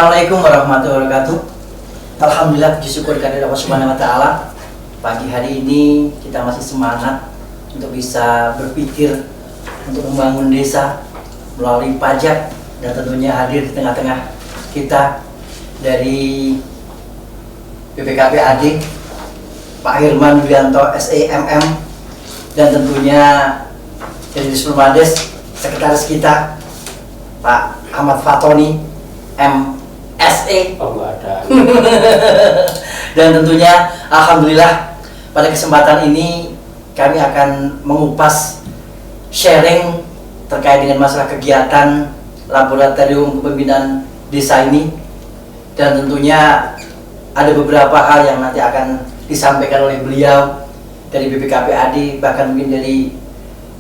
Assalamualaikum warahmatullahi wabarakatuh. Alhamdulillah, puji syukur kehadirat Allah Subhanahu wa taala. Pagi hari ini kita masih semangat untuk bisa berpikir untuk membangun desa melalui pajak, dan tentunya hadir di tengah-tengah kita dari BPKP AD Pak Herman Wianto SEMM, dan tentunya dari Dispermades sekretaris kita Pak Ahmad Fatoni MSE. Oh, enggak ada. Dan tentunya alhamdulillah pada kesempatan ini kami akan mengupas sharing terkait dengan masalah kegiatan laboratorium kepemimpinan desa ini, dan tentunya ada beberapa hal yang nanti akan disampaikan oleh beliau dari BPKP AD, bahkan mungkin dari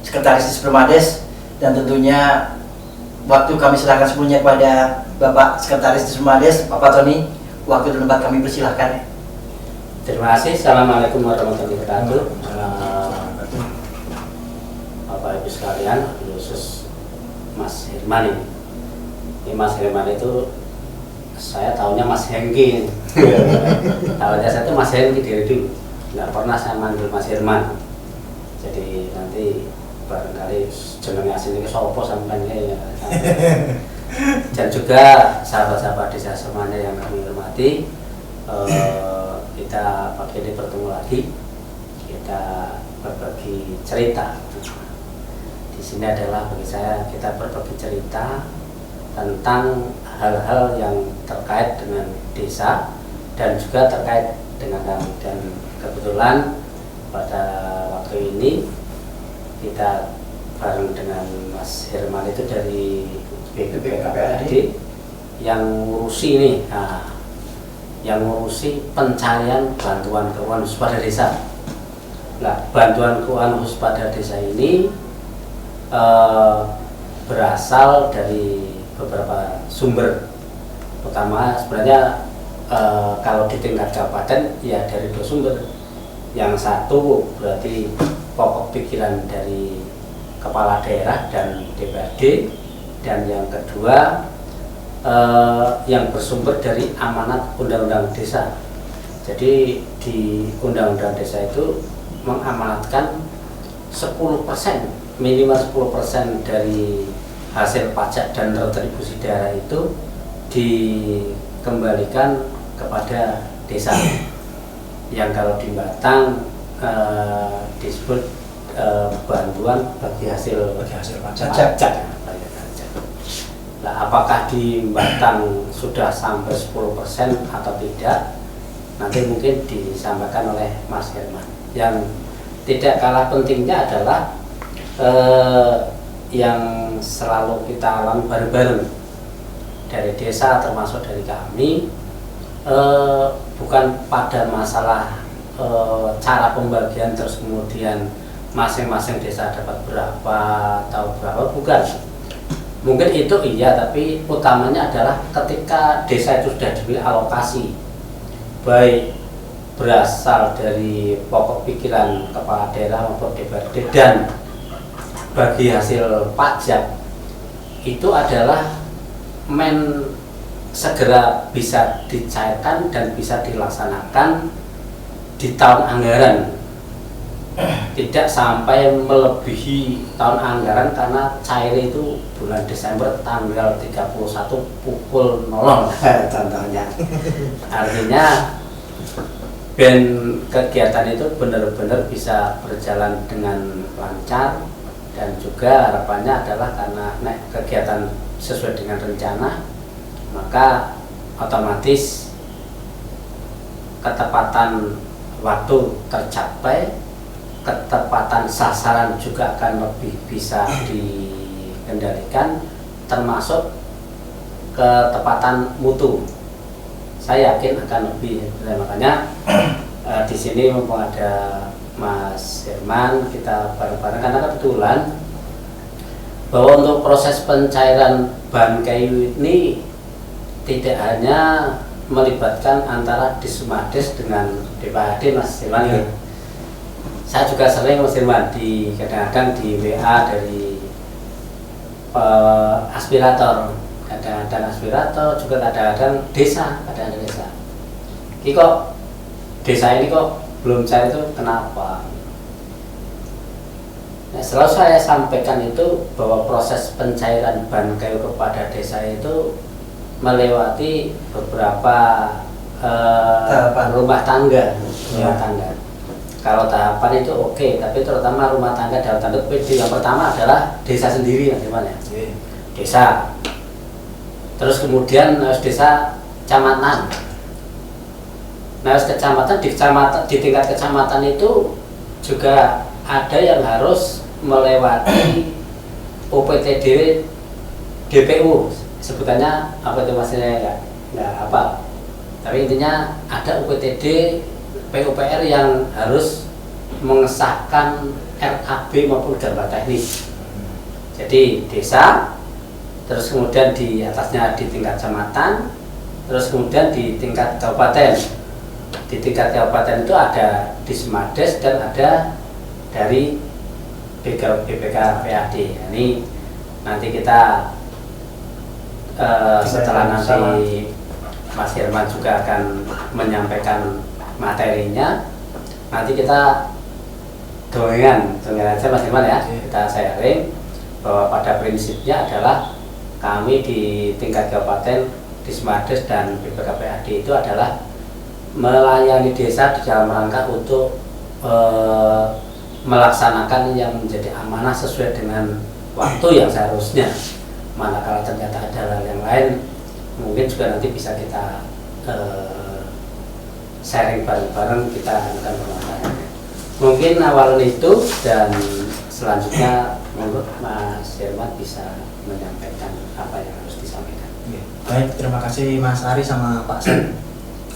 sekretaris Dispermades, dan tentunya waktu kami serahkan sepenuhnya kepada Bapak Sekretaris Dispermades, Pak Fatoni. Waktu dan tempat kami persilahkan. Terima kasih. Assalamualaikum warahmatullahi wabarakatuh. Bapak Ibu sekalian, khusus Mas Herman ini. Mas Herman itu saya tahunya Mas Hengki. Tahunya saya itu Mas Hengki dari dulu. Nggak pernah saya manggil Mas Herman. Jadi nanti barangkali jenenge asli ini sopo sampai ya. Dan juga sahabat-sahabat desa semuanya yang kami hormati, kita pagi ini bertemu lagi, kita berbagi cerita. Di sini adalah bagi saya kita berbagi cerita tentang hal-hal yang terkait dengan desa dan juga terkait dengan kami. Dan kebetulan pada waktu ini kita bareng dengan Mas Herman itu dari BPKP AD yang ngurusi ini, yang ngurusi pencarian bantuan keuangan khusus pada desa. Nah, bantuan keuangan khusus pada desa ini berasal dari beberapa sumber. Pertama sebenarnya kalau di tingkat kabupaten ya dari 2 sumber. Yang satu berarti pokok pikiran dari kepala daerah dan DPRD, dan yang kedua yang bersumber dari amanat Undang-Undang Desa. Jadi di Undang-Undang Desa itu mengamanatkan 10%, minimal 10% dari hasil pajak dan retribusi daerah itu dikembalikan kepada desa. Yang kalau di Batang disebut bantuan bagi hasil pajak. Nah, apakah di Batang sudah sampai 10% atau tidak, nanti mungkin disampaikan oleh Mas Herman. Yang tidak kalah pentingnya adalah yang selalu kita alami bareng-bareng dari desa, termasuk dari kami, bukan pada masalah cara pembagian terus kemudian masing-masing desa dapat berapa atau berapa, bukan. Mungkin itu iya, tapi utamanya adalah ketika desa itu sudah diberi alokasi, baik berasal dari pokok pikiran kepala daerah maupun DPRD dan bagi hasil pajak, itu adalah segera bisa dicairkan dan bisa dilaksanakan di tahun anggaran. Tidak sampai melebihi tahun anggaran, karena cair itu bulan Desember tanggal 31 pukul 00 contohnya. Artinya kegiatan itu benar-benar bisa berjalan dengan lancar, dan juga harapannya adalah karena kegiatan sesuai dengan rencana, maka otomatis ketepatan waktu tercapai, ketepatan sasaran juga akan lebih bisa dikendalikan, termasuk ketepatan mutu. Saya yakin akan lebih. Makanya di sini mumpung ada Mas Herman, kita bareng-bareng, karena kebetulan bahwa untuk proses pencairan bahan kayu ini tidak hanya melibatkan antara Dispermades dengan DPRD, Mas Herman. Ya. Saya juga sering, Mas Herman, kadang-kadang di WA dari aspirator kadang-kadang aspirator, juga kadang-kadang desa, kadang-kadang desa. Ini kok desa ini kok belum cair itu kenapa? Nah, selalu saya sampaikan itu bahwa proses pencairan Bankeu kepada desa itu melewati beberapa rumah tangga. Kalau tahapan itu oke, tapi terutama rumah tangga dalam tanda kutip yang pertama adalah desa sendiri, gimana? Desa. Terus kemudian desa kecamatan. Nah, kecamatan di tingkat kecamatan itu juga ada yang harus melewati UPTD DPU, sebutannya apa itu maksudnya nggak apa, tapi intinya ada UPTD PUPR yang harus mengesahkan RAB maupun gambar teknis. Jadi desa, terus kemudian di atasnya di tingkat kecamatan, terus kemudian di tingkat kabupaten. Di tingkat kabupaten itu ada Dismades dan ada dari BPKPAD. Ini nanti kita setelah nanti Mas Herman juga akan menyampaikan materinya, nanti kita dongan aja Mas Herman ya, kita sharing bahwa pada prinsipnya adalah kami di tingkat kabupaten Dismades dan BPKPAD itu adalah melayani desa di dalam rangka untuk melaksanakan yang menjadi amanah sesuai dengan waktu yang seharusnya. Manakala ternyata ada hal yang lain, mungkin juga nanti bisa kita sharing bareng-bareng, kita akan melakukan. Mungkin awal itu, dan selanjutnya menurut Mas Herman bisa menyampaikan apa yang harus disampaikan. Baik, terima kasih Mas Ari sama Pak Sen.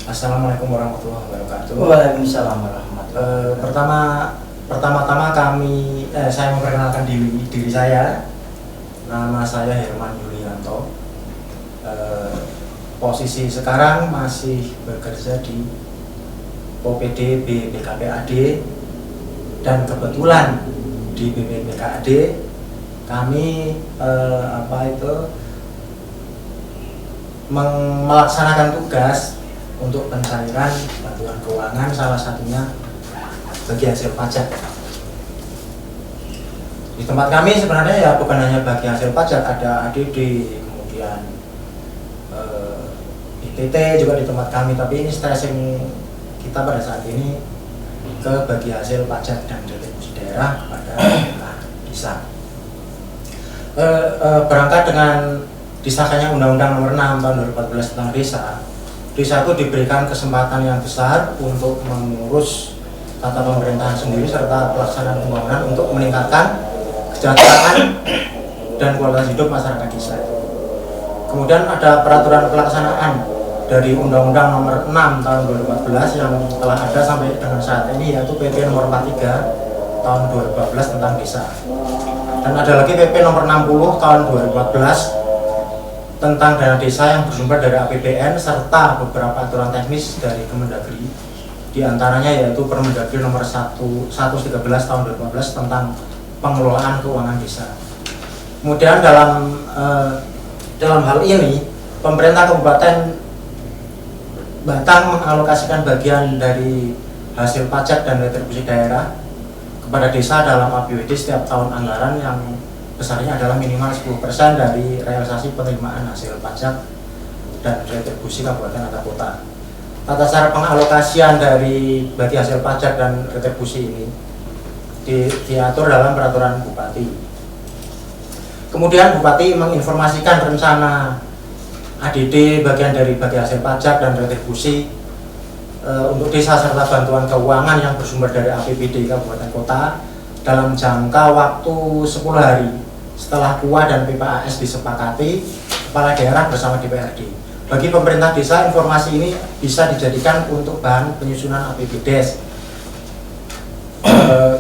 Assalamualaikum warahmatullahi wabarakatuh. Waalaikumsalam warahmatullahi wabarakatuh. Pertama-tama saya memperkenalkan diri saya. Nama saya Herman Yulianto. Posisi sekarang masih bekerja di OPD BPKPAD, dan kebetulan di BPKPAD kami melaksanakan tugas untuk pencairan bantuan keuangan, salah satunya bagi hasil pajak. Di tempat kami sebenarnya ya bukan hanya bagi hasil pajak, ada ADD, kemudian ITT juga di tempat kami, tapi ini stressing kita pada saat ini ke bagi hasil pajak dan retribusi daerah kepada desa. Berangkat dengan disahkannya Undang-Undang Nomor 6 Tahun 2014 tentang desa itu diberikan kesempatan yang besar untuk mengurus tata pemerintahan sendiri serta pelaksanaan pembangunan untuk meningkatkan kesejahteraan dan kualitas hidup masyarakat desa. Kemudian ada peraturan pelaksanaan dari Undang-Undang Nomor 6 Tahun 2014 yang telah ada sampai dengan saat ini, yaitu PP Nomor 43 Tahun 2014 tentang desa. Dan ada lagi PP Nomor 60 Tahun 2014 tentang dana desa yang bersumber dari APBN serta beberapa aturan teknis dari Kemendagri, di antaranya yaitu Permendagri Nomor 113 Tahun 2015 tentang pengelolaan keuangan desa. Kemudian dalam hal ini pemerintah Kabupaten Batang mengalokasikan bagian dari hasil pajak dan retribusi daerah kepada desa dalam APBD setiap tahun anggaran yang besarnya adalah minimal 10% dari realisasi penerimaan hasil pajak dan retribusi kabupaten atau kota. Tata cara pengalokasian dari bagi hasil pajak dan retribusi ini diatur dalam peraturan bupati. Kemudian bupati menginformasikan rencana ADD bagian dari bagi hasil pajak dan retribusi untuk desa serta bantuan keuangan yang bersumber dari APBD kabupaten kota dalam jangka waktu 10 hari setelah KUA dan PPAS disepakati kepala daerah bersama DPRD. Bagi pemerintah desa, informasi ini bisa dijadikan untuk bahan penyusunan APBDes.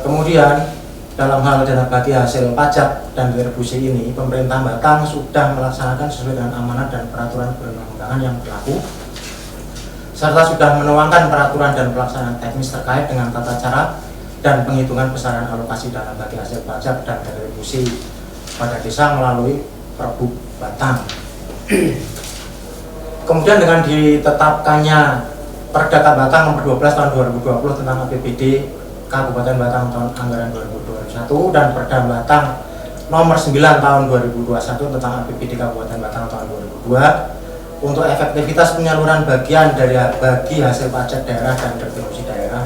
Kemudian dalam hal dana bagi hasil pajak dan retribusi ini, pemerintah Batang sudah melaksanakan sesuai dengan amanat dan peraturan perundang-undangan yang berlaku, serta sudah menuangkan peraturan dan pelaksanaan teknis terkait dengan tata cara dan penghitungan besaran alokasi dana bagi hasil pajak dan retribusi pada desa melalui Perbup Batang. Kemudian dengan ditetapkannya Perda Batang nomor 12 tahun 2020 tentang APBD Kabupaten Batang tahun anggaran 2021 dan Perda Batang nomor 9 tahun 2021 tentang APBD Kabupaten Batang tahun 2002 untuk efektivitas penyaluran bagian bagi hasil pajak daerah dan retribusi daerah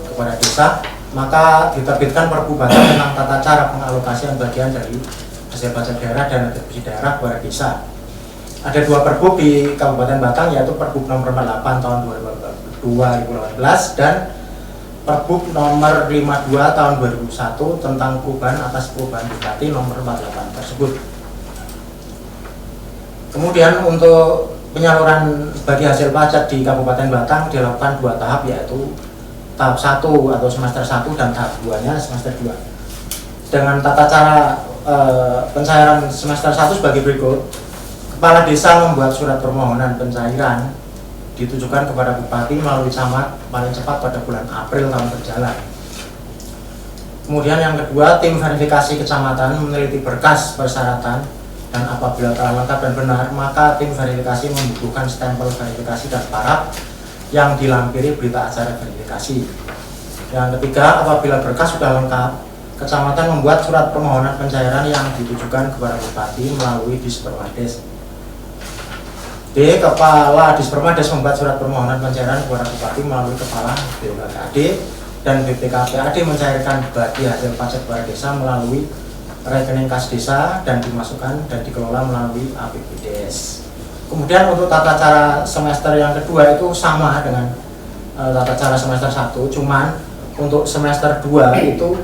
kepada desa, maka diterbitkan Perpu Batang tentang tata cara pengalokasian bagian dari hasil pajak daerah dan retribusi daerah kepada desa. Ada dua Perbu di Kabupaten Batang, yaitu Perbu nomor 48 tahun 2018 dan Perbu nomor 52 tahun 2001 tentang perubahan atas perubahan Bupati nomor 48 tersebut. Kemudian untuk penyaluran bagi hasil pajak di Kabupaten Batang dilakukan dua tahap, yaitu tahap 1 atau semester 1 dan tahap 2-nya semester 2. Dengan tata cara pencairan semester 1 sebagai berikut. Kepala Desa membuat surat permohonan pencairan ditujukan kepada Bupati melalui camat paling cepat pada bulan April tahun berjalan. Kemudian yang kedua, tim verifikasi kecamatan meneliti berkas persyaratan dan apabila telah lengkap dan benar, maka tim verifikasi membutuhkan stempel verifikasi dan paraf yang dilampiri berita acara verifikasi. Yang ketiga, apabila berkas sudah lengkap, kecamatan membuat surat permohonan pencairan yang ditujukan kepada Bupati melalui Dispermades. D. Kepala Dispermades membuat surat permohonan pencairan kepada Bupati melalui Kepala BPKPAD dan BPKPAD mencairkan bagi hasil pajak kepada desa melalui rekening kas desa dan dimasukkan dan dikelola melalui APBDes. Kemudian untuk tata cara semester yang kedua itu sama dengan tata cara semester 1, cuman untuk semester 2 itu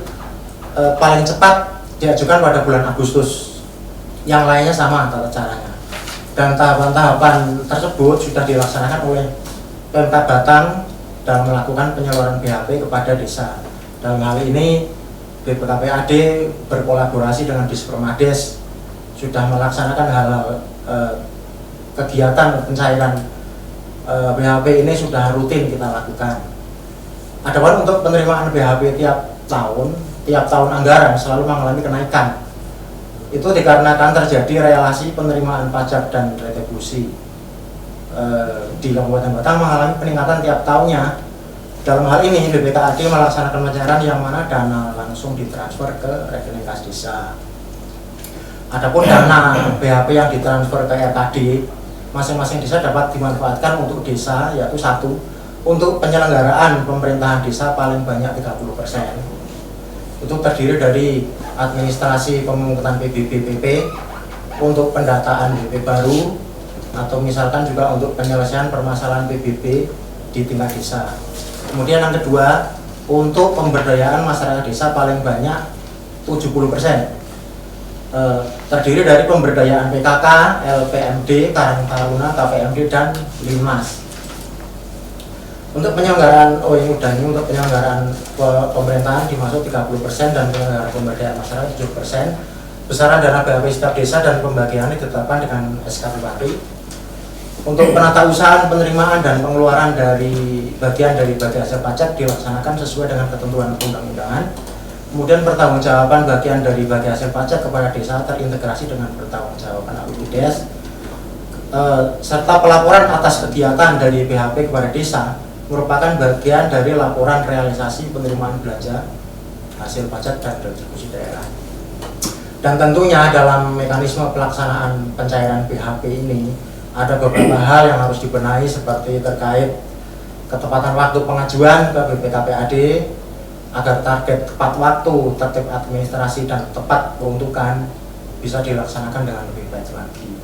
paling cepat diajukan pada bulan Agustus. Yang lainnya sama tata caranya. Dan tahapan-tahapan tersebut sudah dilaksanakan oleh Pemkab Batang dalam melakukan penyaluran BHP kepada desa. Dalam hal ini BPKPAD berkolaborasi dengan Dispermades sudah melaksanakan hal-hal kegiatan pencairan BHP ini sudah rutin kita lakukan. Adapun untuk penerimaan BHP tiap tahun anggaran selalu mengalami kenaikan. Itu dikarenakan terjadi relasi penerimaan pajak dan retribusi di Kabupaten Batang mengalami peningkatan tiap tahunnya. Dalam hal ini BPKAD melaksanakan pencairan yang mana dana langsung ditransfer ke rekening kas desa. Adapun dana BHP yang ditransfer ke RKD, masing-masing desa dapat dimanfaatkan untuk desa, yaitu 1 untuk penyelenggaraan pemerintahan desa paling banyak 30%. Itu terdiri dari administrasi pemungutan PBB-PP, untuk pendataan BP baru, atau misalkan juga untuk penyelesaian permasalahan PBB di tingkat desa. Kemudian yang kedua, untuk pemberdayaan masyarakat desa paling banyak 70%. Terdiri dari pemberdayaan PKK, LPMD, Karang Taruna, KPMD, dan Linmas. Untuk penyelenggaraan untuk penyelenggaraan pemerintahan dimaksud 30% dan penyelenggaraan pemberdayaan masyarakat 7%. Besaran dana BHP setiap desa dan pembagiannya ditetapkan dengan SK Bupati. Untuk penatausahaan penerimaan dan pengeluaran dari bagian hasil pajak dilaksanakan sesuai dengan ketentuan undang-undangan. Kemudian pertanggungjawaban bagian dari bagi hasil pajak kepada desa terintegrasi dengan pertanggungjawaban APBDes, serta pelaporan atas kegiatan dari BHP kepada desa merupakan bagian dari laporan realisasi penerimaan belanja hasil pajak dan retribusi daerah. Dan tentunya dalam mekanisme pelaksanaan pencairan BHP ini ada beberapa hal yang harus dibenahi, seperti terkait ketepatan waktu pengajuan ke BPKPAD agar target tepat waktu, tertib administrasi, dan tepat peruntukan bisa dilaksanakan dengan lebih baik lagi.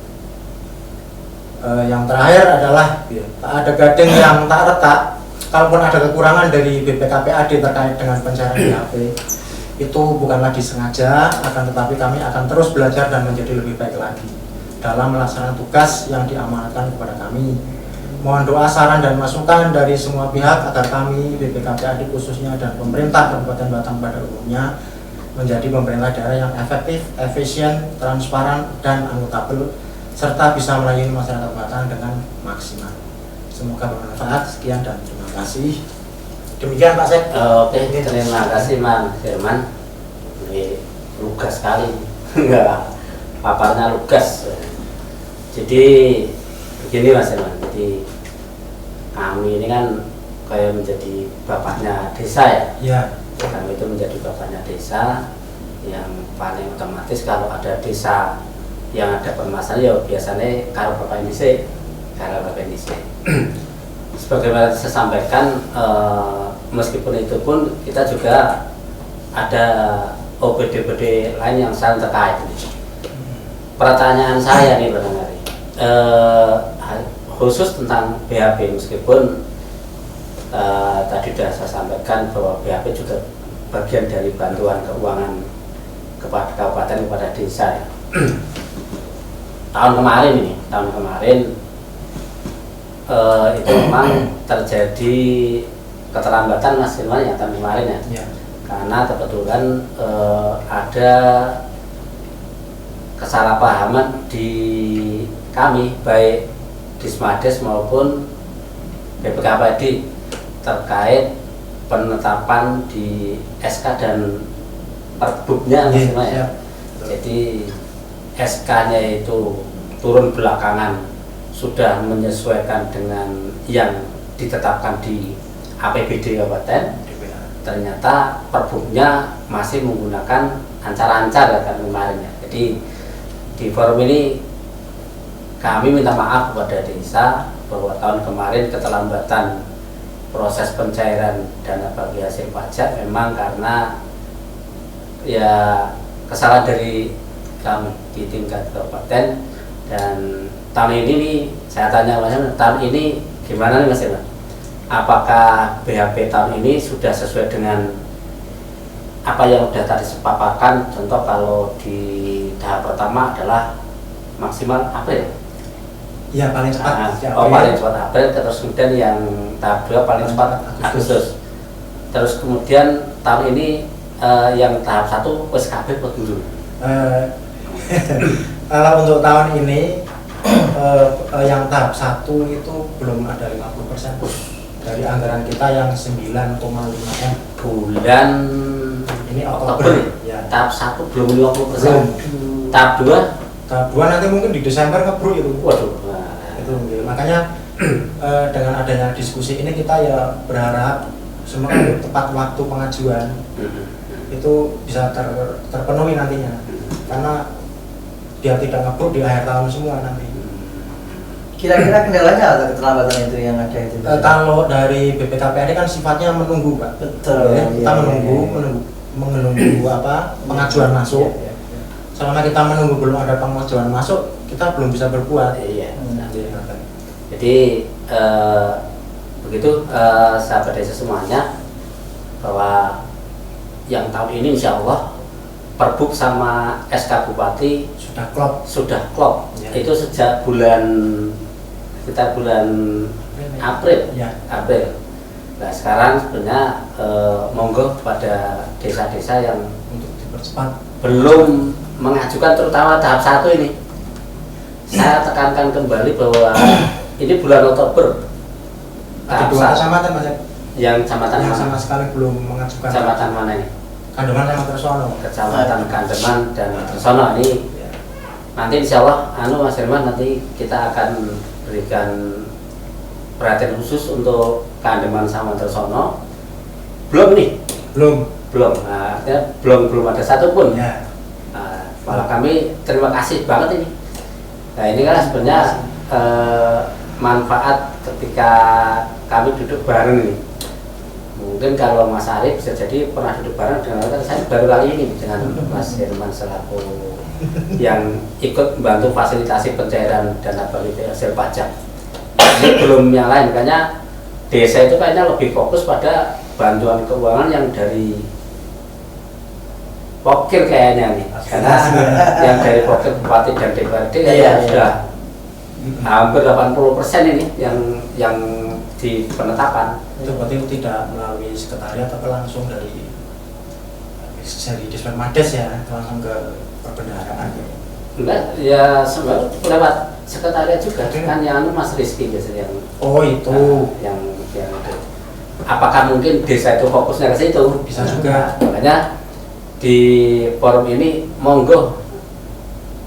Yang terakhir adalah tak ada gading yang tak retak. Kalaupun ada kekurangan dari BPKPAD terkait dengan pencairan BHP, itu bukanlah disengaja, akan tetapi kami akan terus belajar dan menjadi lebih baik lagi dalam melaksanakan tugas yang diamanatkan kepada kami. Mohon doa, saran, dan masukan dari semua pihak agar kami, BPKPAD khususnya, dan pemerintah Kabupaten Batang pada umumnya menjadi pemerintah daerah yang efektif, efisien, transparan, dan akuntabel, serta bisa melayani masyarakat Batang dengan maksimal. Semoga bermanfaat. Sekian dan terima kasih. Demikian Pak Sek. Oke, terima kasih Mang Firman. Ini lugas sekali, enggak paparnya lugas. Jadi begini Mas Irman, jadi kami ini kan kayak menjadi bapaknya desa ya. Ya. Kami itu menjadi bapaknya desa yang paling otomatis kalau ada desa yang ada permasalahan ya biasanya kalau bapak ini sih, kalau bapak ini sih. Sebagaimana saya sampaikan, meskipun itu pun kita juga ada OBD-OBD lain yang saling terkait. Pertanyaan saya nih barangkali khusus tentang BHP, meskipun tadi sudah saya sampaikan bahwa BHP juga bagian dari bantuan keuangan kepada kabupaten kepada desa. Tahun kemarin itu memang terjadi keterlambatan Mas Irwan ya tahun kemarin ya. Ya. Karena kebetulan ada kesalahpahaman di kami baik Dismades maupun BPKPD terkait penetapan di SK dan perbuknya Mas Irwan ya. Jadi SK-nya itu turun belakangan sudah menyesuaikan dengan yang ditetapkan di APBD kabupaten. Ternyata perbuknya masih menggunakan ancar-ancar ya kan kemarin ya. Jadi di forum ini kami minta maaf kepada desa bahwa tahun kemarin keterlambatan proses pencairan dana bagi hasil pajak memang karena ya kesalahan dari kami di tingkat kabupaten. Dan tahun ini nih saya tanya Mas, tahun ini gimana nih Mas Irwan? Apakah BHP tahun ini sudah sesuai dengan apa yang sudah tadi sepaparkan? Contoh kalau di tahap pertama adalah maksimal April. Ya paling cepat. Paling cepat April, terus kemudian yang tahap 2 paling cepat Agustus. Terus kemudian tahun ini yang tahap 1 PSKB dulu. Kalau untuk tahun ini yang tahap 1 itu belum ada 50% dari anggaran kita yang 9,5 M. Bulan Ini Oktober ya. Tahap 1 belum 50%. Belum. Tahap 2? Tahap 2 nanti mungkin di Desember kebruk itu. Waduh. Itu makanya dengan adanya diskusi ini kita ya berharap semoga tepat waktu pengajuan itu bisa terpenuhi nantinya. Karena dia tidak ngebruk di akhir tahun semua nanti. Kira-kira kendalanya atau keterlambatan itu yang ada itu? Kalau dari BPKPAD kan sifatnya menunggu, Pak. Betul. Ya, kita iya, menunggu apa pengajuan masuk. Iya, iya. Selama kita menunggu belum ada pengajuan masuk, kita belum bisa berbuat. Iya. Nanti. Jadi begitu sahabat desa semuanya bahwa yang tahun ini insya Allah perbuk sama SK Bupati sudah klop. Ya. Itu sejak sekitar bulan April. Ya. April. Nah sekarang sebenarnya monggo kepada desa-desa yang Untuk dipercepat. belum mengajukan terutama tahap 1 ini, saya tekankan kembali bahwa ini bulan Oktober. Ada 2 kecamatan Mas. Yang kecamatan Yang mana? sama sekali belum mengajukan. Kecamatan mana ini? Kandeman sama Tersono. Kecamatan Kandeman dan Tersono ini. Nanti insya Allah, Mas Irwan nanti kita akan berikan perhatian khusus untuk Kandeman sama Tersono. Belum nih? Belum. Nah, artinya belum ada satupun. Ya. Nah, malah kami terima kasih banget ini. Nah ini kan sebenarnya manfaat ketika kami duduk bareng ini. Mungkin kalau Mas Arif bisa jadi pernah duduk bareng dengan saya baru kali ini dengan Mas Herman selaku yang ikut membantu fasilitasi pencairan dana bagi hasil pajak. Ini belum yang lain, makanya desa itu kayaknya lebih fokus pada bantuan keuangan yang dari Pokir kayaknya nih, karena yang dari Pokir Bupati dan DPRD kayaknya sudah hampir 80% ini yang di penetapan. Itu berarti tidak melalui sekretariat tapi langsung dari Dispermades ya, langsung ke perbendaharaan. Enggak, ya sebenarnya lewat sekretariat juga kan yang Mas Rizky biasanya yang itu yang itu. Apakah mungkin desa itu fokusnya ke situ? Bisa juga. Makanya di forum ini monggo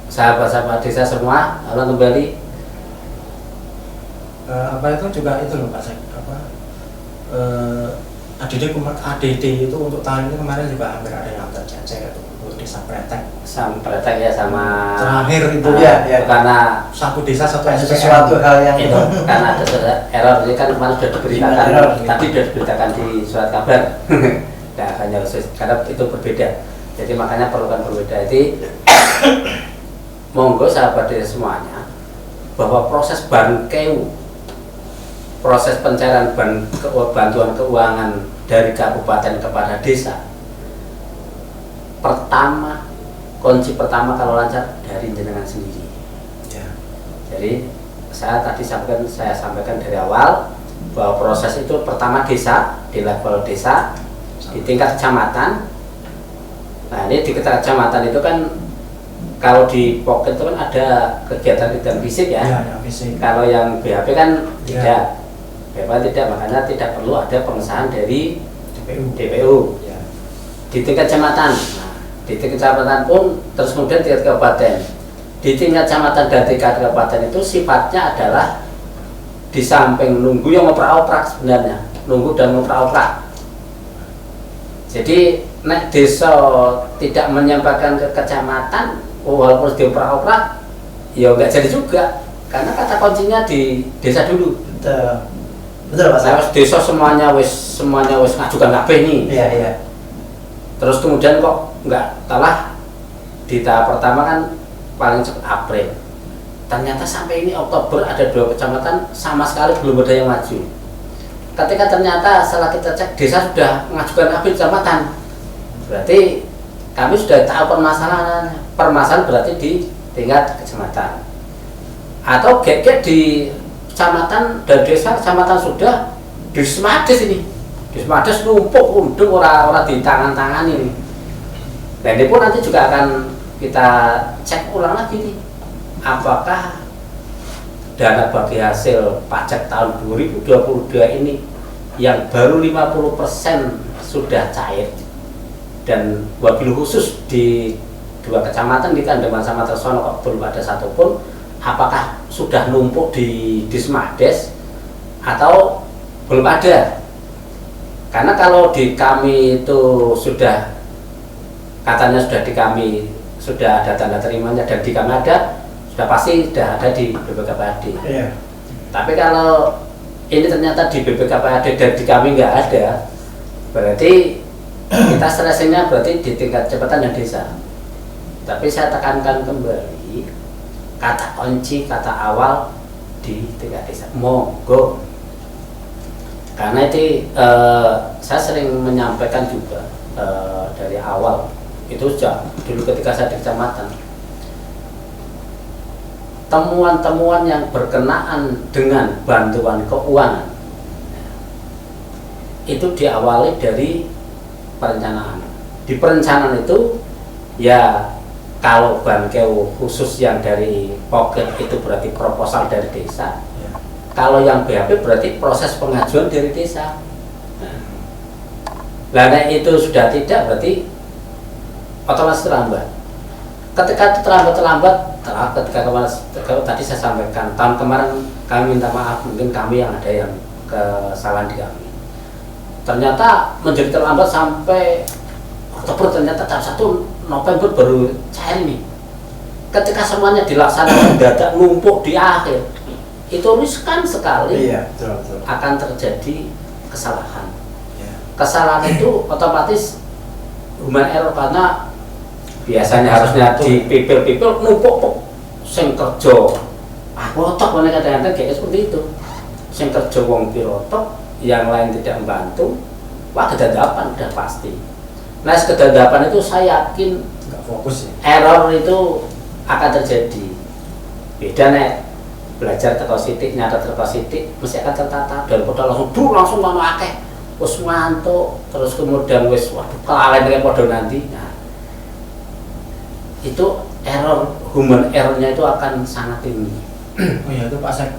sahabat-sahabat desa semua, kembali apa itu juga itu loh Pak Sek, apa ADD itu untuk tahun ini kemarin juga hampir ada yang tercecer itu untuk desa Pretek. Sampretek ya sama Terakhir itu ya. karena satu desa satu Sesuatu hal yang itu karena ada error ini kan kemarin sudah diberitakan Error. tadi sudah diberitakan di surat kabar. Nah, hanya karena itu berbeda, jadi makanya perlukan berbeda. Jadi monggo sahabat desa semuanya bahwa proses bangkeu, proses pencairan bantuan keuangan dari kabupaten kepada desa, kunci pertama kalau lancar dari jenengan sendiri. Ya. Jadi saya sampaikan dari awal bahwa proses itu pertama desa, di level desa, di tingkat kecamatan. Nah ini di tingkat kecamatan itu kan kalau di pocket itu kan ada kegiatan fisik ya. Ya, fisik. Kalau yang BHP kan Ya. tidak, BHP tidak, makanya tidak perlu ada pengesahan dari DPU. Ya. Di tingkat kecamatan, nah, di tingkat kecamatan pun terus kemudian tingkat kabupaten. Di tingkat kecamatan dan tingkat kabupaten itu sifatnya adalah di samping nunggu yang ngoprek-oprek sebenarnya, nunggu dan ngoprek-oprek. Jadi nek desa tidak menyampaikan ke kecamatan walaupun dioprek-oprek ya nggak jadi juga, karena kata kuncinya di desa dulu. Betul Pak Sek. Nah, desa semuanya wis ngajukan kabeh nih. Iya. Terus kemudian kok nggak kalah di tahap pertama kan paling cepat April. Ternyata sampai ini Oktober ada 2 kecamatan sama sekali belum ada yang maju. Ketika ternyata setelah kita cek desa sudah mengajukan kabeh kecamatan, berarti kami sudah tahu permasalahan. Permasalahan berarti di tingkat kecamatan. Atau gek di kecamatan dan desa, kecamatan sudah di Semades ini. Di Semades numpuk undung orang di tangan-tangan ini. Dan ini pun nanti juga akan kita cek ulang lagi nih. Apakah dana bagi hasil pajak tahun 2022 ini yang baru 50% sudah cair, dan wabil khusus di 2 kecamatan di Kandeman sama Tersono kok belum ada satupun, apakah sudah numpuk di Semades atau belum ada? Karena kalau di kami itu sudah katanya sudah di kami sudah ada tanda terimanya dan di kami ada, sudah pasti sudah ada di BPKPAD. Iya. Tapi kalau ini ternyata di BPKPAD dan di kami nggak ada, berarti kita selesainya berarti di tingkat kecamatan dan desa. Tapi saya tekankan kembali, kata kunci, kata awal di tingkat desa. Monggo. Karena itu saya sering menyampaikan juga dari awal itu sejak dulu ketika saya di kecamatan, temuan-temuan yang berkenaan dengan bantuan keuangan itu diawali dari perencanaan. Di perencanaan itu ya kalau bangkeu khusus yang dari pocket itu berarti proposal dari desa. Kalau yang BHP berarti proses pengajuan dari desa. Nah, itu sudah tidak berarti otomatis terlambat. Ketika terlambat, ketika kemarin tadi saya sampaikan tahun kemarin kami minta maaf, mungkin kami yang ada yang kesalahan di kami. Ternyata menjadi terlambat sampai Oktober, ternyata tahap 1 November baru cair ini. Ketika semuanya dilaksanakan dadak numpuk di akhir, itu riskan sekali. Iya, betul. Akan terjadi kesalahan. Ya. Kesalahan itu otomatis human error, karena biasanya harusnya dipipil-pipil numpuk sing kerja rotok, kadang-kadang kayak seperti itu. Sing kerja wong pirotok, yang lain tidak membantu, wah kedadapan udah pasti. Nah, kedadapan itu saya yakin Nggak fokus ya. error itu akan terjadi. Beda nek belajar teko sithik, nyata teko sithik mesti akan tertata, daripada langsung ngono akeh wis ngantuk terus kemudian wis waduh kelalen dengan padha nanti. Nah, itu error, human errornya itu akan sangat tinggi. Oh ya, itu Pak Sek,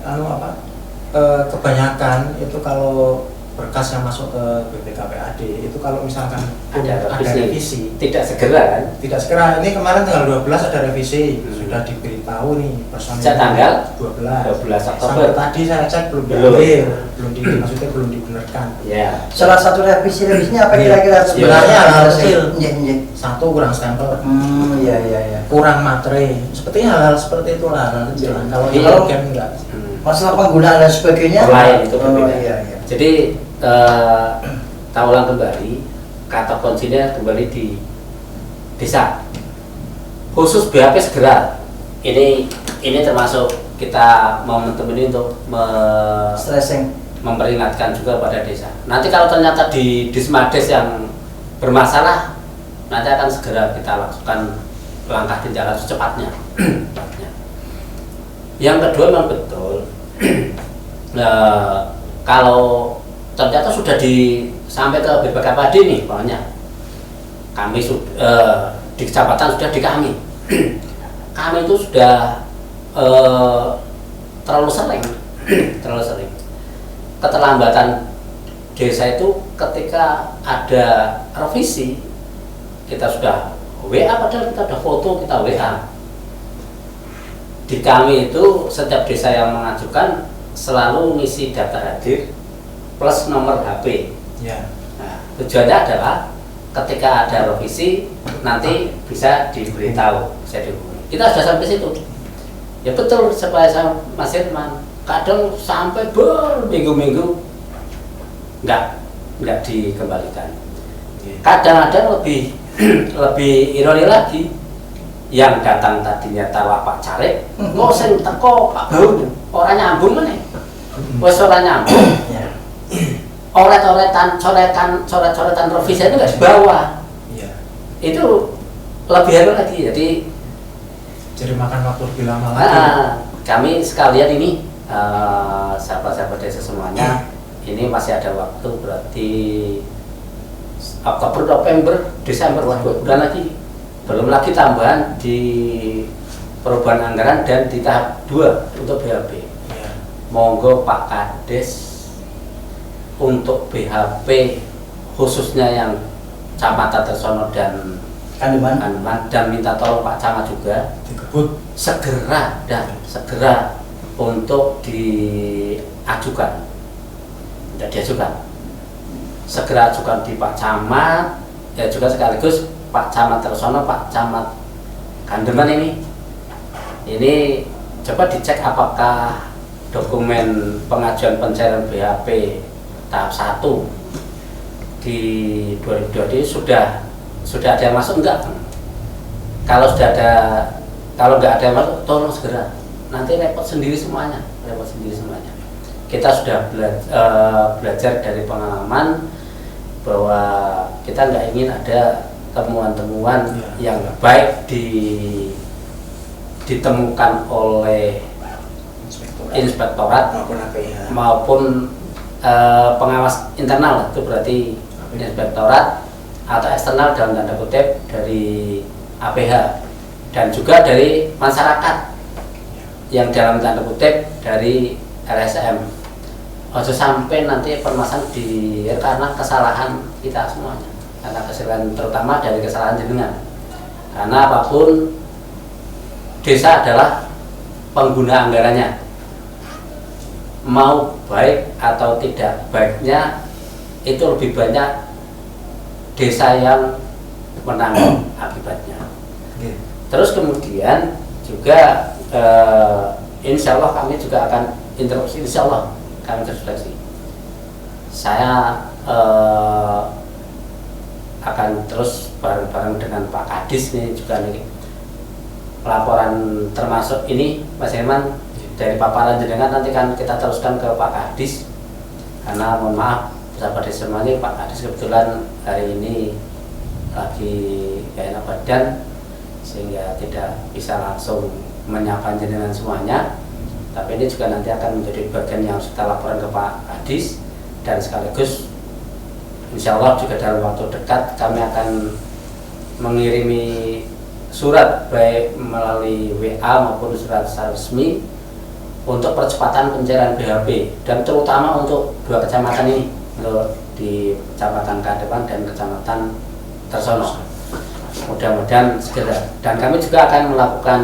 kebanyakan itu kalau berkas yang masuk ke BPKPAD itu kalau misalkan Ada revisi tidak segera kan? tidak segera. Ini kemarin tanggal 12 ada revisi, sudah diberitahu nih personil Sejak tanggal 12 Oktober. sampai tadi saya cek belum Belum. diambil, maksudnya belum dibenarkan. Ya. Salah satu revisinya apa kira-kira? Sebenarnya hal kecil. Iya, iya. Satu, kurang stempel, Iya, iya, iya. kurang materai, sepertinya hal seperti itulah, hal kecil. Kalau Iya. kalau game enggak. Masalah penggunaan dan sebagainya. Lain itu Oh, berbeda. iya, iya. Jadi kita ulang kembali, kata kuncinya kembali di desa. Khusus BHP segera. Ini termasuk kita momentum ini untuk Stressing. memperingatkan juga pada desa. Nanti kalau ternyata di Dismades yang bermasalah, nanti akan segera kita lakukan langkah tindakan secepatnya. Yang kedua memang betul, kalau ternyata sudah sampai ke BPKPAD nih, pokoknya kami di kecamatan sudah di kami itu sudah terlalu sering keterlambatan desa itu ketika ada revisi kita sudah WA, padahal kita ada foto, kita WA. Di kami itu setiap desa yang mengajukan selalu ngisi daftar hadir plus nomor HP. Ya. Nah, tujuannya adalah ketika ada revisi nanti bisa diberitahu, bisa dihubungi. Kita sudah sampai situ. Ya betul, supaya Mas Irman kadang sampai berminggu-minggu nggak dikembalikan. Kadang-kadang lebih ironi lagi, yang datang tadinya tawa Pak Caleg, kok sing teko Pak Bau, orang nyambung meneh. Wes ora nyambung. Ya. Coret-coretan revisi itu nggak dibawa. Iya. Itu lebih anu lagi. Jadi makan waktu lebih lama lagi. Kami sekalian ini sahabat-sahabat desa semuanya, ini masih ada waktu, berarti Oktober, November, Desember, 2 bulan lagi. Belum lagi tambahan di perubahan anggaran dan di tahap 2 untuk BHP. Iya. Monggo Pak Kades untuk BHP khususnya yang Kecamatan Tersono dan Kandeman. dan minta tolong Pak Camat juga Dikebut. segera untuk diajukan, tidak diajukan, segera ajukan di Pak Camat, ya juga sekaligus Pak Camat Tersono, Pak Camat Kandeman ini coba dicek apakah dokumen pengajuan pencairan BHP tahap 1 di 2020 sudah ada yang masuk enggak? Kalau nggak ada yang masuk, tolong segera. Nanti repot sendiri semuanya. Kita sudah belajar dari pengalaman bahwa kita nggak ingin ada temuan-temuan yang baik ditemukan oleh inspektorat maupun pengawas internal, itu berarti inspektorat atau eksternal dalam tanda kutip dari APH, dan juga dari masyarakat yang dalam tanda kutip dari LSM. Ojo sampai nanti permasalahan karena kesalahan kita semuanya, karena kesalahan terutama dari kesalahan jenengan. Karena apapun desa adalah pengguna anggarannya, mau baik atau tidak baiknya itu lebih banyak desa yang menanggung akibatnya. Terus kemudian juga insya Allah kami juga akan interupsi, insya Allah kami terrefleksi. Saya akan terus bareng-bareng dengan Pak Kadis nih juga nih, laporan termasuk ini Mas Herman dari paparan jenengan nanti kan kita teruskan ke Pak Kadis, karena mohon maaf sahabat desa semuanya, Pak Kadis kebetulan hari ini lagi gak enak badan sehingga tidak bisa langsung menyapa jenengan semuanya, tapi ini juga nanti akan menjadi bagian yang harus kita laporan ke Pak Kadis, dan sekaligus insya Allah juga dalam waktu dekat kami akan mengirimi surat baik melalui WA maupun surat resmi untuk percepatan pencairan BHP, dan terutama untuk 2 kecamatan ini untuk di Kecamatan Kadepan dan Kecamatan Tersono. Mudah-mudahan segera. Dan kami juga akan melakukan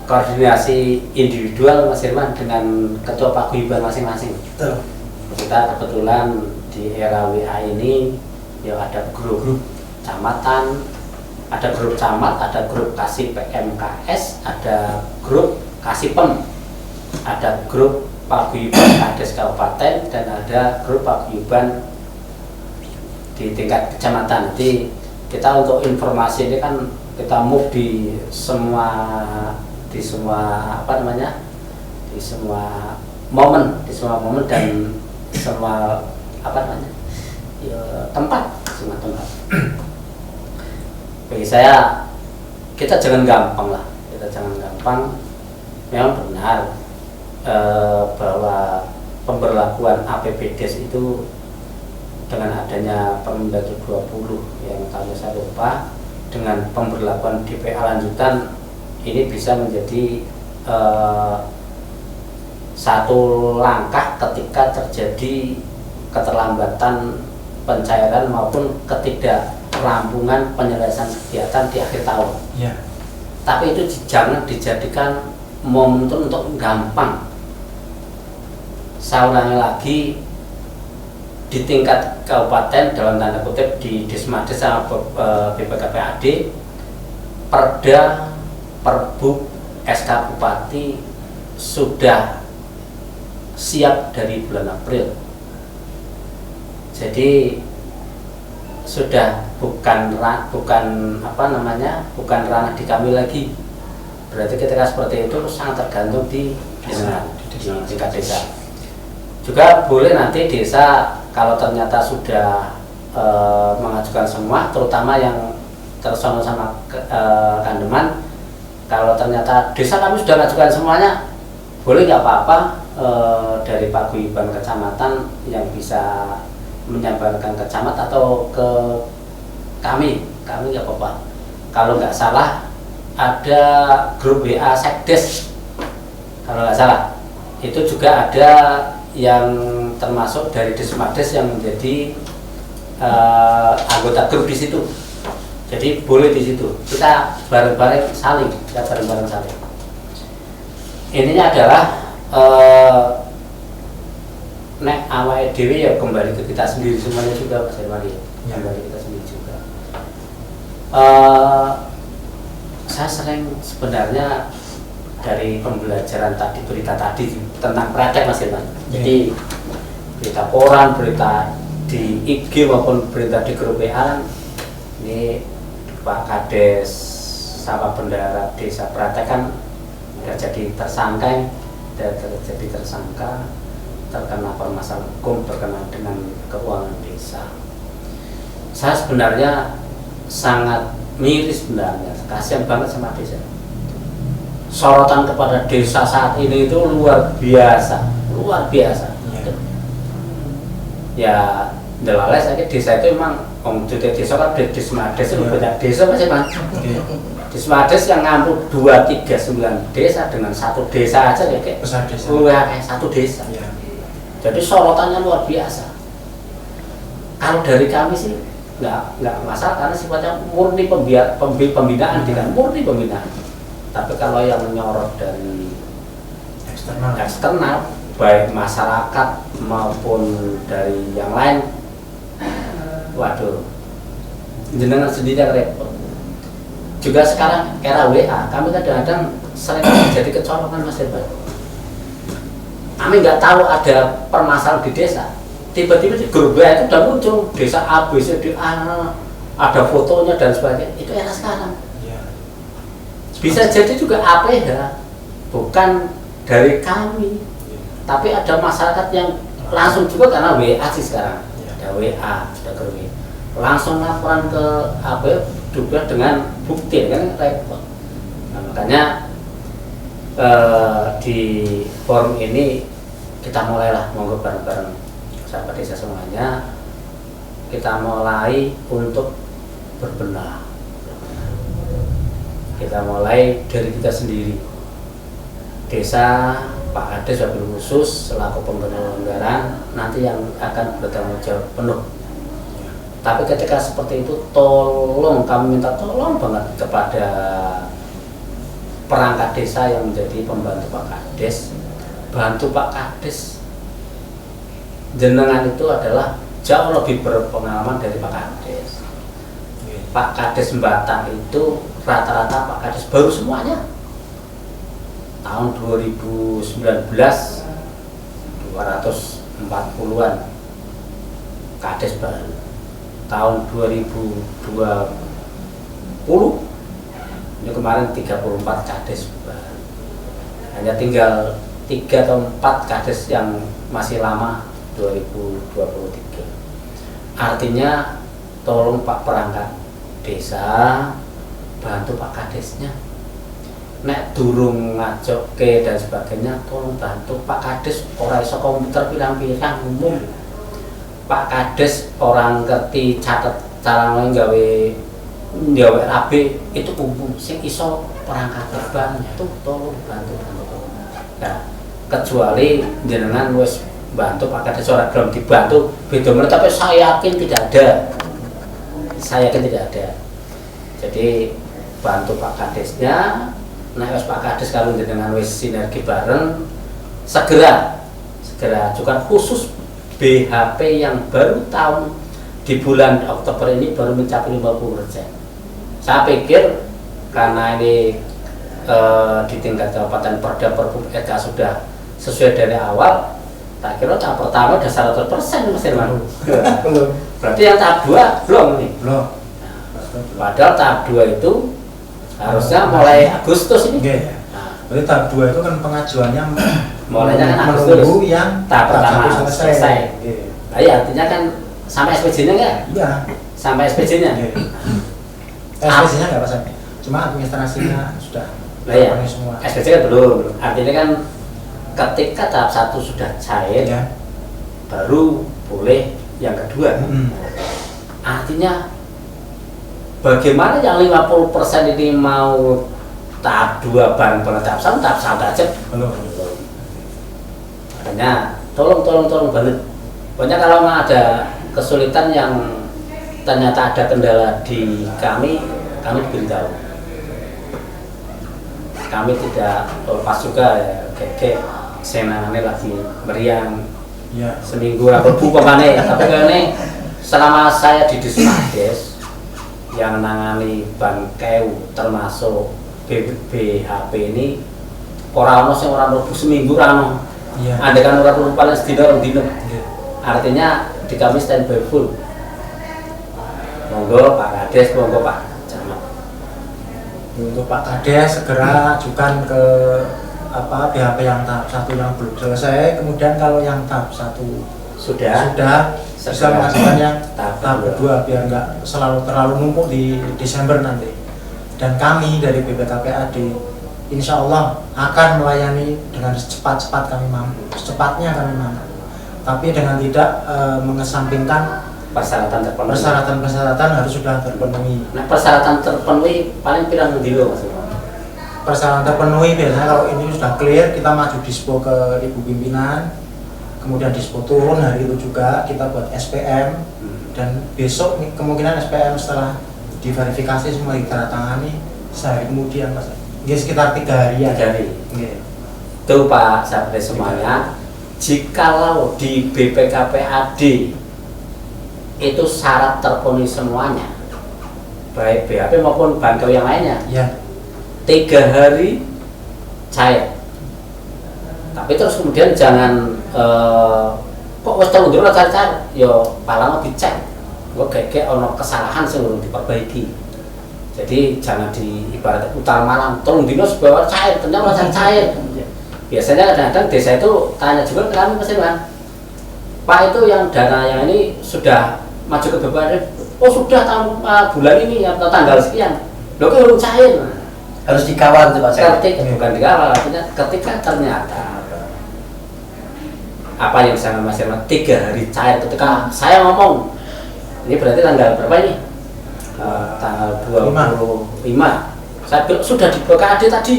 koordinasi individual Mas Irman dengan ketua paguyuban masing-masing. Betul. Kita kebetulan di era WA ini ya ada grup kecamatan, ada grup camat, ada grup kasih PMKS, ada grup kasih PEM, ada grup paguyuban kades kabupaten, dan ada grup paguyuban di tingkat kecamatan. Jadi kita untuk informasi ini kan kita move di semua apa namanya, di semua momen dan semua apa namanya, ya, semua tempat. Bagi saya, kita jangan gampang lah, memang benar bahwa pemberlakuan APBDes itu dengan adanya Permendagri 20 yang kami saya lupa, dengan pemberlakuan DPA lanjutan ini bisa menjadi satu langkah ketika terjadi keterlambatan pencairan maupun ketidakrampungan penyelesaian kegiatan di akhir tahun. Ya. Tapi itu jangan dijadikan momentum untuk gampang. Saya ulangi lagi, di tingkat kabupaten dalam tanda kutip di Desmades sama BPKPAD, Perda, Perbuk, SK Bupati sudah siap dari bulan April. Jadi sudah bukan ranah di kami lagi. Berarti ketika seperti itu sangat tergantung di tingkat desa. Juga boleh nanti desa kalau ternyata sudah mengajukan semua, terutama yang Tersono sama Kandeman, kalau ternyata desa kami sudah mengajukan semuanya, boleh nggak apa-apa dari paguyuban kecamatan yang bisa menyampaikan ke camat atau ke kami nggak apa-apa. Kalau nggak salah ada grup WA Sekdes, kalau nggak salah itu juga ada yang termasuk dari Desmades yang menjadi anggota grup di situ. Jadi boleh di situ kita bareng-bareng saling. Ininya adalah nek awake dhewe ya kembali ke kita sendiri semuanya juga, Mas Hermadi. Kembali kita sendiri juga. Saya sering sebenarnya dari pembelajaran tadi, berita tadi tentang praktek, Mas Herman. Jadi berita koran, berita di IG maupun berita di grup WA, ini Pak Kades sama bendahara desa praktek kan sudah jadi tersangka, terkena permasalahan hukum berkenaan dengan keuangan desa. Saya sebenarnya sangat miris sebenarnya, kasihan banget sama desa. Sorotan kepada desa saat ini itu luar biasa. Ya, delales aja desa itu memang jadi desa kan Desmades itu banyak desa masih Mas. Desmades yang ngampuk 239 desa dengan satu desa aja kayak Besar desa. kayak satu desa. Ya. Jadi sorotannya luar biasa. Kalau dari kami sih nggak masalah karena sifatnya murni pembinaan, tidak murni pembinaan. Tapi kalau yang menyorot dari eksternal, baik masyarakat maupun dari yang lain, waduh, jenengan sendiri yang repot. Juga sekarang era WA, kami kadang-kadang sering jadi kecolongan, Mas Hebat. Kami nggak tahu ada permasalahan di desa, tiba-tiba di grup WA itu udah muncul desa A, B, C, D, ada fotonya dan sebagainya. Itu era sekarang. Bisa jadi juga APH bukan dari kami, tapi ada masyarakat yang langsung juga karena WA sih sekarang. Ada WA, ada grup WA. Langsung laporan ke APH juga dengan bukti kan repot. Nah, makanya di forum ini kita mulailah, monggo bareng-bareng sahabat desa semuanya, kita mulai untuk berbenah. Kita mulai dari kita sendiri. Desa Pak Kades wabil khusus selaku pembenar anggaran nanti yang akan bertanggung jawab penuh. Tapi ketika seperti itu, tolong kami minta tolong banget kepada perangkat desa yang menjadi pembantu Pak Kades, bantu Pak Kades. Jenengan itu adalah jauh lebih berpengalaman dari Pak Kades. Pak Kades Batang itu rata-rata Pak Kades baru semuanya. Tahun 2019 240-an Kades baru. Tahun 2020 ini kemarin 34 Kades baru. Hanya tinggal 3 atau 4 Kades yang masih lama 2023. Artinya tolong Pak perangkat desa bantu Pak Kadesnya. Nek durung ngajokke dan sebagainya, tolong bantu Pak Kades. Ora iso komputer pirang-pirang umum. Pak Kades orang ngerti catet cara nggawe AB itu umum. Sing iso perangkat bantu, tolong bantu. Nah, kecuali jenengan wis bantu Pak Kades ora gelem dibantu, beda meneh, tapi saya yakin tidak ada. Saya yakin tidak ada. Jadi bantu Pak Kadesnya. Nah, Pak Kades kalau dengan wis sinergi bareng, segera ajukan khusus BHP yang baru tahun di bulan Oktober ini baru mencapai 50%. Saya pikir karena ini di tingkat kabupaten Perda Pergub Eka sudah sesuai dari awal, tak kira tahap pertama udah 100% Mas Irwan. Belum. Berarti yang tahap 2 belum nih. Belum. Padahal tahap 2 itu harusnya mulai Agustus ini. Oke. Berarti tahap 2 itu kan pengajuannya mulainya kan Agustus. menunggu yang tahap pertama selesai. Oke. Nah, ya artinya kan sampai SPJ-nya enggak? Iya. Sampai SPJ-nya. SPJ-nya enggak pasang. Cuma administrasinya sudah Nah, ya. semua. SPJ kan belum. Artinya kan ketika tahap 1 sudah cair, Ya. baru boleh yang kedua. Artinya bagaimana yang 50% ini mau tahap 2 bareng tahap 1 aja. Belum. Makanya tolong banget. Pokoknya kalau ada kesulitan yang ternyata ada kendala di kami beritahu. Kami tidak lepas juga ya, kayak senangannya lagi meriang. Ya. Seminggu aku buka mana, tapi ini selama saya di Disnades yang menangani Bangkeu termasuk BHP ini orang sing ora mlebu seminggu rano. Iya. Ada kan ora perlu paling sedina rong dino. Iya. Artinya di kami standby full. Monggo Pak Kades, monggo Pak Camat. Untuk Pak Kades segera ajukan ke BHP yang tahap 1 yang belum selesai, kemudian kalau yang tahap 1 Sudah bisa mengajukan yang tahap kedua biar nggak terlalu numpuk di Desember nanti. Dan kami dari BPKPAD insya Allah akan melayani dengan secepat kami mampu, secepatnya kami mampu. Tapi dengan tidak mengesampingkan persyaratan harus sudah terpenuhi. Nah, persyaratan terpenuhi paling pirang dino Mas. Persyaratan terpenuhi biasanya kalau ini sudah clear kita maju dispo ke Ibu Pimpinan, kemudian dispo turun hari itu juga kita buat SPM, dan besok kemungkinan SPM setelah diverifikasi semua ditandatangani sehari kemudian Mas. Ya sekitar 3 hari ya. 3 hari. Okay. Itu Pak sahabat semuanya, jikalau di BPKPAD itu syarat terpenuhi semuanya, baik BHP maupun Bangkeu yang lainnya, Ya. 3 hari cair. Tapi terus kemudian jangan kok wis telung dino cair-cair, yo palang dicek. Kok kayak ono kesalahan sing urung diperbaiki. Jadi jangan ibarat utar malam telung dino sebawa cair, ternyata cair. Biasanya kadang-kadang desa itu tanya juga ke kami Mas Irwan, Pak itu yang dana yang ini sudah maju ke BPKD, oh sudah bulan ini ya tanggal sekian, loh kok belum cair. Harus dikawal itu Pak saya. Bukan dikawal, artinya ketika ternyata apa yang saya Mas Irwan 3 hari cair, ketika saya ngomong ini berarti tanggal berapa ini? Tanggal 25. Saya bilang sudah di BPKD tadi,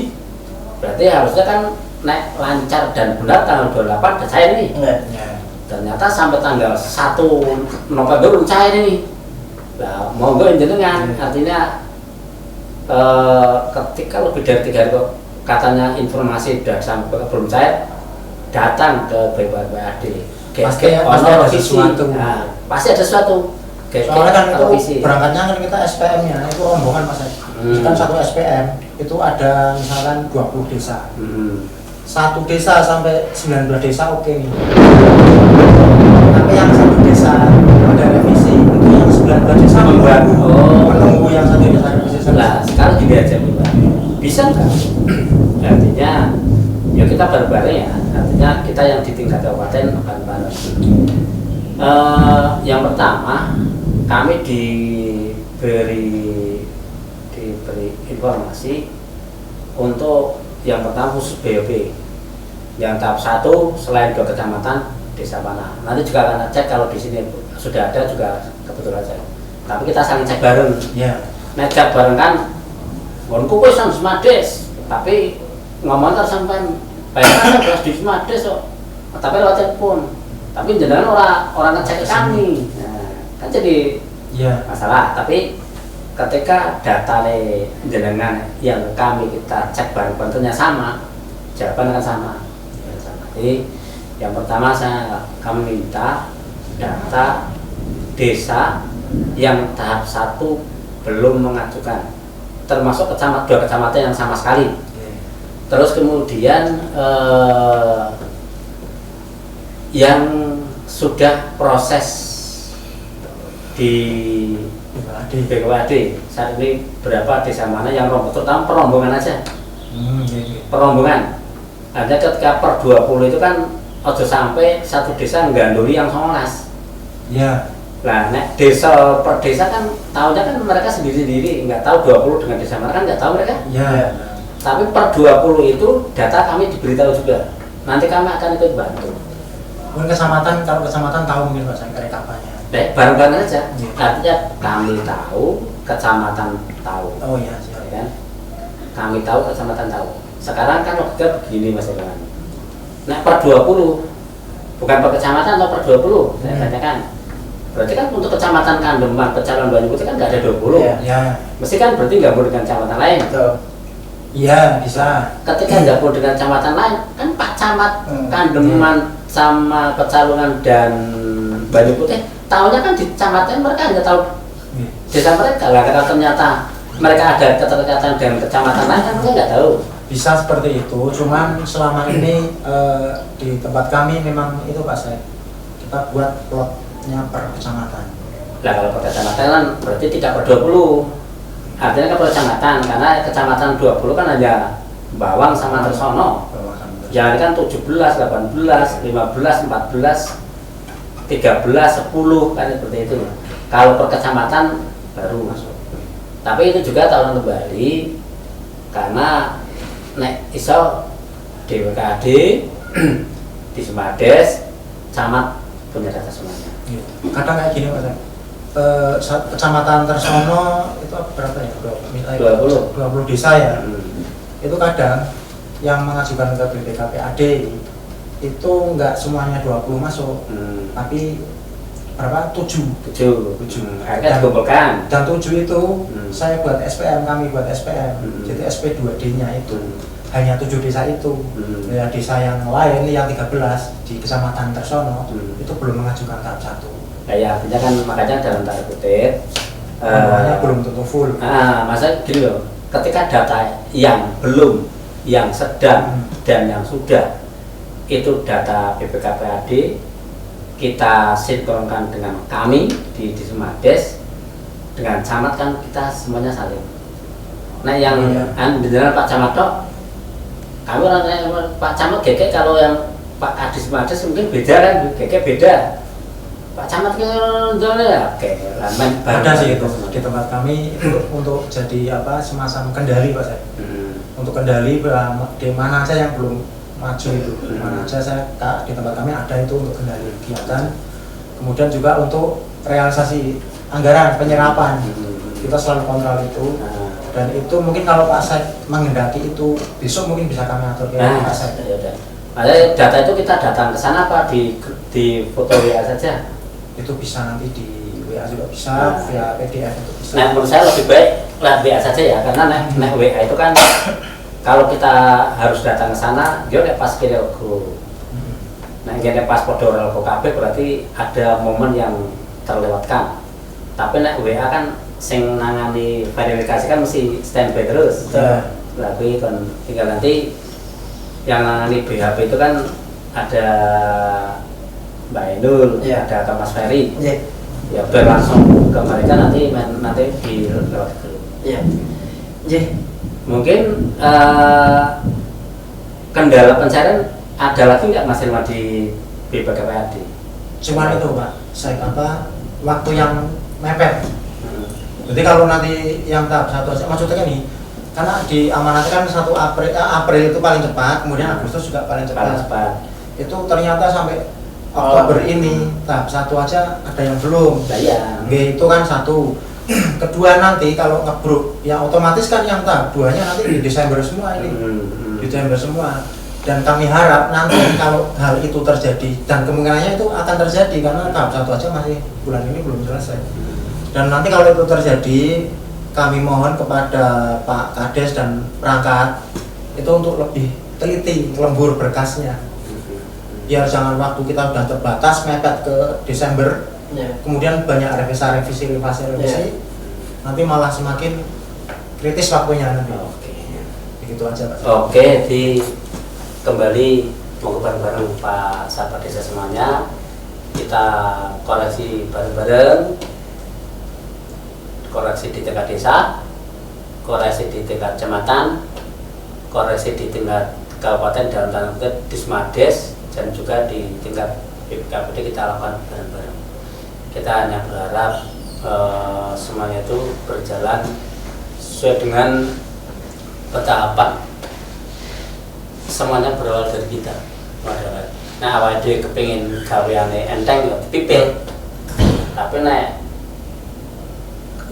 berarti harusnya kan nek lancar dan benar tanggal 28 udah cair nih. Ya. Ternyata sampai tanggal 1 November belum cair nih. Nah, monggo jenengan artinya ketika lebih dari 3 hari kok katanya informasi udah sampai belum cair, datang ke BPKPAD. Pasti ada sesuatu. Nah, pasti ada sesuatu. Soalnya kan itu berangkatnya kan kita SPM-nya itu rombongan Mas. Kan satu SPM itu ada misalkan 20 desa. Satu desa sampai 19 desa oke nih. Tapi yang satu desa ada revisi, itu yang 19 desa menunggu yang satu desa revisi. Nah, sekarang gini aja Mbak. Bisa nggak? Artinya ya kita bareng-bareng ya. Artinya kita yang di tingkat kabupaten akan bareng. Yang pertama kami diberi informasi untuk yang pertama khusus BOP. Yang tahap 1 selain 2 kecamatan desa mana. Nanti juga akan cek kalau di sini sudah ada juga kebetulan saja. Tapi kita saling cek bareng. Ya. Nek cek bareng kan ngonku wis nang Semades, tapi ngomong terus sampean bayar belas di Semades kok. Tapi lewat telepon. Tapi jenengan orang ngecek ke kami. Nah, kan jadi masalah. Tapi ketika data jenengan yang kami kita cek bareng tentunya sama, jawaban akan sama. Jadi yang pertama kami minta data desa yang tahap 1 belum mengajukan, termasuk 2 kecamatan yang sama sekali. Terus kemudian yang sudah proses di BKWAD saat ini berapa desa mana yang terutama perombongan aja. Perombongan. Ada ketika per 20 itu kan ojo sampai satu desa ngganduli yang 19. Ya. Nah, nek desa per desa kan tahunya kan mereka sendiri-sendiri, nggak tahu 20 dengan desa mana kan nggak tahu mereka. Ya. Tapi per 20 itu data kami diberitahu juga. Nanti kami akan ikut bantu. Mungkin kalau kecamatan tahu mungkin Pak saya rekapannya. Bareng-bareng aja. Artinya kami tahu, kecamatan tahu. Oh iya, siap. Kan? Kami tahu, kecamatan tahu. Sekarang kan logika begini Mas Irwan. Nah per 20, bukan per kecamatan atau per 20, saya katakan. Berarti kan untuk kecamatan Kandeman, Pecalan, Banyukuti kan nggak ada 20. Ya. Mesti kan berarti nggak boleh dengan kecamatan lain. Iya, bisa. Ketika nggak boleh dengan kecamatan lain, kan Pak Camat Kandeman sama Pecalungan dan Banyukuti, tahunya kan di kecamatan mereka nggak tahu desa mereka. Lah kalau ternyata mereka ada keterkaitan dengan kecamatan lain kan mereka nggak tahu. Bisa seperti itu, cuman selama ini di tempat kami memang itu Pak saya kita buat plotnya per kecamatan. Nah kalau per kecamatan kan berarti tidak per 20. Artinya kan per kecamatan, karena kecamatan 20 kan hanya Bawang sama Tersono. Yang kan 17, 18, 15, 14, 13, 10 kan seperti itu. Kalau per kecamatan baru masuk. Tapi itu juga tahun kembali karena nek iso DWKD di Semades camat punya data semuanya. Kadang kayak gini Pak kecamatan Tersono itu berapa ya? 20 desa ya. Itu kadang yang mengajukan ke BPKPAD itu enggak semuanya 20 masuk. Tapi berapa? 7. Akhirnya dikumpulkan. Dan 7 itu saya buat SPM, kami buat SPM. Jadi SP2D-nya itu hanya 7 desa itu. Ya, desa yang lain yang 13 di Kecamatan Tersono itu belum mengajukan tahap 1. Ya artinya kan makanya dalam tanda kutip belum tentu full. Masa gini loh, ketika data yang belum, yang sedang dan yang sudah itu data BPKPAD kita sinkronkan dengan kami di Semades dengan camat kan kita semuanya saling. Nah yang beneran Pak Camat dok, kami orang Pak Camat GK kalau yang Pak Adi Semades mungkin beda kan, GK beda. Pak Camat kan ya, oke, ada sih itu di tempat kami itu untuk jadi semacam kendali Pak saya. Untuk kendali di mana aja yang belum maju itu, mana aja saya di tempat kami ada itu untuk kendali kegiatan. Kemudian juga untuk realisasi anggaran penyerapan kita selalu kontrol itu Dan itu mungkin kalau Pak Said menghendaki itu besok mungkin bisa kami atur ke Pak Said. Ya udah. Makanya data itu kita datang ke sana Pak di foto WA saja. Itu bisa nanti di WA juga bisa, via PDF itu bisa. Nah, menurut saya lebih baik lewat WA saja ya, karena nek WA itu kan kalau kita harus datang ke sana, dia udah pas video go. Nah, ini pas podo rel KB berarti ada momen yang terlewatkan. Tapi nek WA kan sing nangani verifikasi kan mesti standby terus. Tapi kan tinggal nanti yang nangani BHP itu kan ada Mbak Endul, ada Mas Ferry. Ya biar langsung ke mereka nanti di lewat grup. Mungkin kendala pencarian ada lagi nggak Mas Irma di BPKPAD? Cuman itu Pak, saya kata waktu yang mepet. Jadi kalau nanti yang tahap 1 aja, maksudnya kan nih, karena diamanatkan 1 April itu paling cepat, kemudian Agustus juga paling cepat. Itu ternyata sampai Oktober ini tahap 1 aja ada yang belum. Itu kan 1. Kedua nanti kalau ngebruk, ya otomatis kan yang tahap 2-nya nanti di Desember semua ini. Desember semua. Dan kami harap nanti kalau hal itu terjadi, dan kemungkinannya itu akan terjadi karena tahap 1 aja masih bulan ini belum selesai. Dan nanti kalau itu terjadi, kami mohon kepada Pak Kades dan perangkat itu untuk lebih teliti, lembur berkasnya. Biar jangan waktu kita sudah terbatas mepet ke Desember, kemudian banyak revisi, nanti malah semakin kritis waktunya nanti. Begitu aja Pak. Kembali mau bareng-bareng Pak sahabat desa semuanya, kita koreksi bareng-bareng, koreksi di tingkat desa, koreksi di tingkat kecamatan, koreksi di tingkat kabupaten dalam tanda kutip Dismades, dan juga di tingkat BPKPD kita lakukan bareng-bareng. Kita hanya berharap semuanya itu berjalan sesuai dengan tahapan. Semuanya berawal dari kita. Nah, awal dia kepingin gaweane enteng ya dipipil. Tapi nek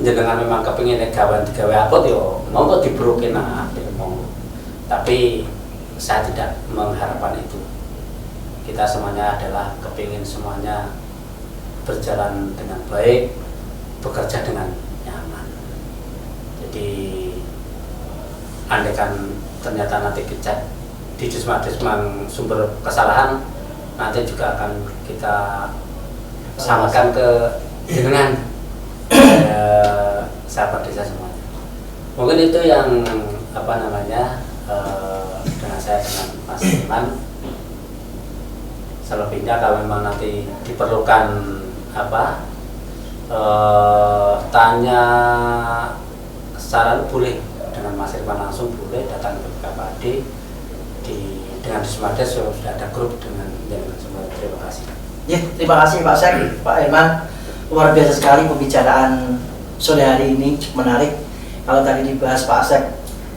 jenengan memang kepingin gawe apa yo monggo dibrokin monggo. Tapi saya tidak mengharapkan itu. Kita semuanya adalah kepingin semuanya berjalan dengan baik, bekerja dengan nyaman. Jadi andaikan ternyata nanti dicek di Dismades sumber kesalahan, nanti juga akan kita samakan ke jenengan sahabat desa semuanya. Mungkin itu yang dengan saya dengan Mas Iman. Selebihnya kalau memang nanti diperlukan tanya saran boleh dengan Mas Irfan langsung, boleh datang ke BPKPAD dengan Dismades sudah ada grup dengan semua. Terima kasih. Terima kasih Pak Sek, Pak Irman. Luar biasa sekali pembicaraan sore hari ini, menarik. Kalau tadi dibahas Pak Sek,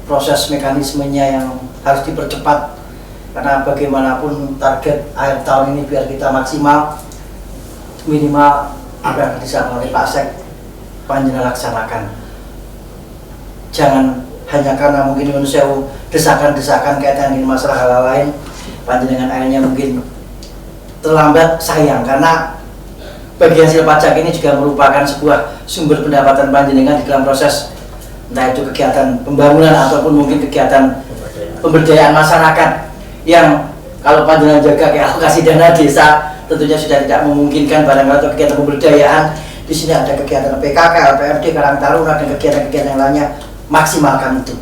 proses mekanismenya yang harus dipercepat. Karena bagaimanapun target akhir tahun ini biar kita maksimal, minimal apa yang disampaikan oleh Pak Sek panjenengan laksanakan. Jangan hanya karena mungkin manusia desakan-desakan kaitan dengan masalah hal lain, panjenengan akhirnya mungkin terlambat, sayang. Karena bagi hasil pajak ini juga merupakan sebuah sumber pendapatan panjenengan di dalam proses entah itu kegiatan pembangunan ataupun mungkin kegiatan pemberdayaan masyarakat, yang kalau panjenengan jaga kayak alokasi dana desa tentunya sudah tidak memungkinkan barangkali untuk kegiatan pemberdayaan. Di sini ada kegiatan PKK, LPMD, Karang Taruna, dan kegiatan-kegiatan yang lainnya. Maksimalkan itu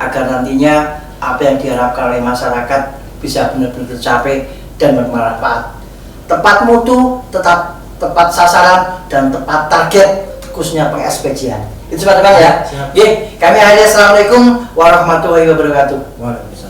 agar nantinya apa yang diharapkan oleh masyarakat bisa benar-benar tercapai dan bermanfaat. Tepat mutu, tetap tepat sasaran, dan tepat target khususnya peng-SPJ-an. Itu teman-teman ya. Kami akhirnya assalamualaikum warahmatullahi wabarakatuh. Waalaikumsalam.